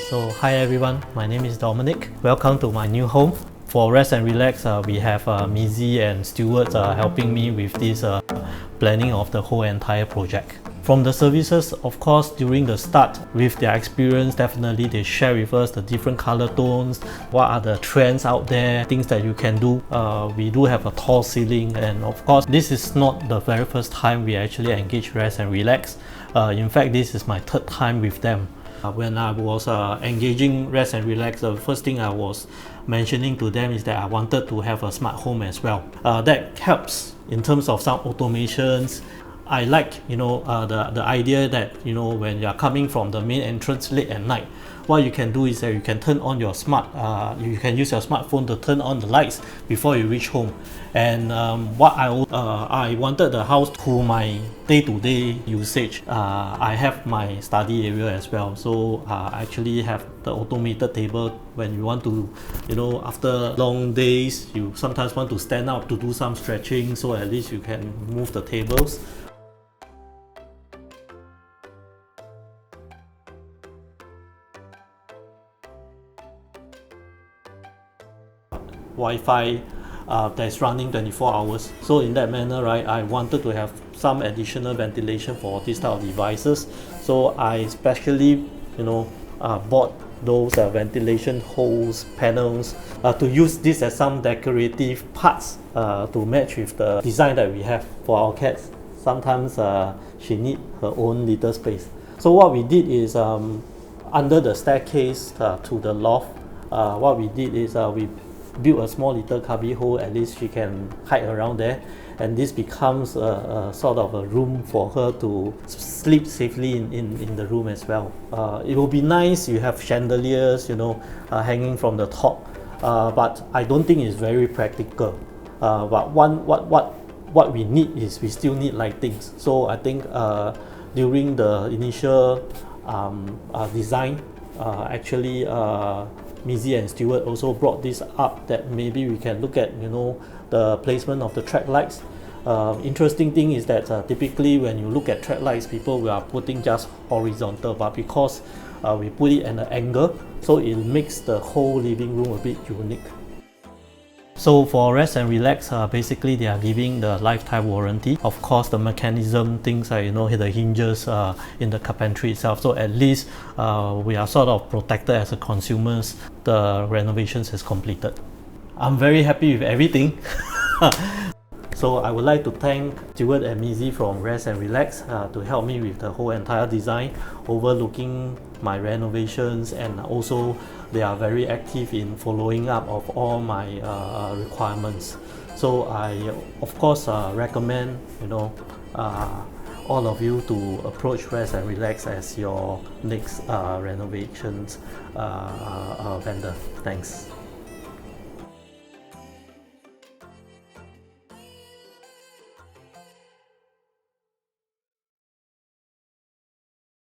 So hi everyone, my name is Dominic. Welcome to my new home. For Rezt+Relax, we have 𝘍𝙗 and Stuart helping me with this planning of the whole entire project. From the services, of course, during the start, with their experience, definitely they share with us the different color tones, what are the trends out there, things that you can do. We do have a tall ceiling, and of course, this is not the very first time we actually engage Rezt+Relax. In fact, this is my third time with them. When I was engaging Rezt+Relax, the first thing I was mentioning to them is that I wanted to have a smart home as well. That helps in terms of some automations. I like, the idea that, when you are coming from the main entrance late at night, what you can do is that you can turn on your you can use your smartphone to turn on the lights before you reach home. And what I wanted the house to my day-to-day usage. I have my study area as well, so I actually have the automated table. When you want to, after long days, you sometimes want to stand up to do some stretching, so at least you can move the tables. Wi-Fi that's running 24 hours. So in that manner, right, I wanted to have some additional ventilation for this type of devices. So I specially, bought those ventilation holes, panels, to use this as some decorative parts to match with the design that we have for our cats. Sometimes she needs her own little space. So what we did is, under the staircase to the loft, what we did is we build a small little cubbyhole. At least she can hide around there, and this becomes a sort of a room for her to sleep safely in the room as well. It will be nice, you have chandeliers, hanging from the top, but I don't think it's very practical. But what we need is we still need lightings. So I think during the initial design, actually 𝘍𝙗 and Stuart also brought this up, that maybe we can look at the placement of the track lights. Interesting thing is that typically when you look at track lights, people are putting just horizontal, but because we put it at an angle, so it makes the whole living room a bit unique. So for Rezt+Relax, basically they are giving the lifetime warranty. Of course, the mechanism, things like the hinges in the carpentry itself. So at least we are sort of protected as a consumers. The renovations is completed. I'm very happy with everything. So I would like to thank Stuart and 𝘍𝙗 from Rezt+Relax to help me with the whole entire design, overlooking my renovations, and also they are very active in following up of all my requirements. So I of course recommend all of you to approach Rezt+Relax as your next renovations vendor. Thanks.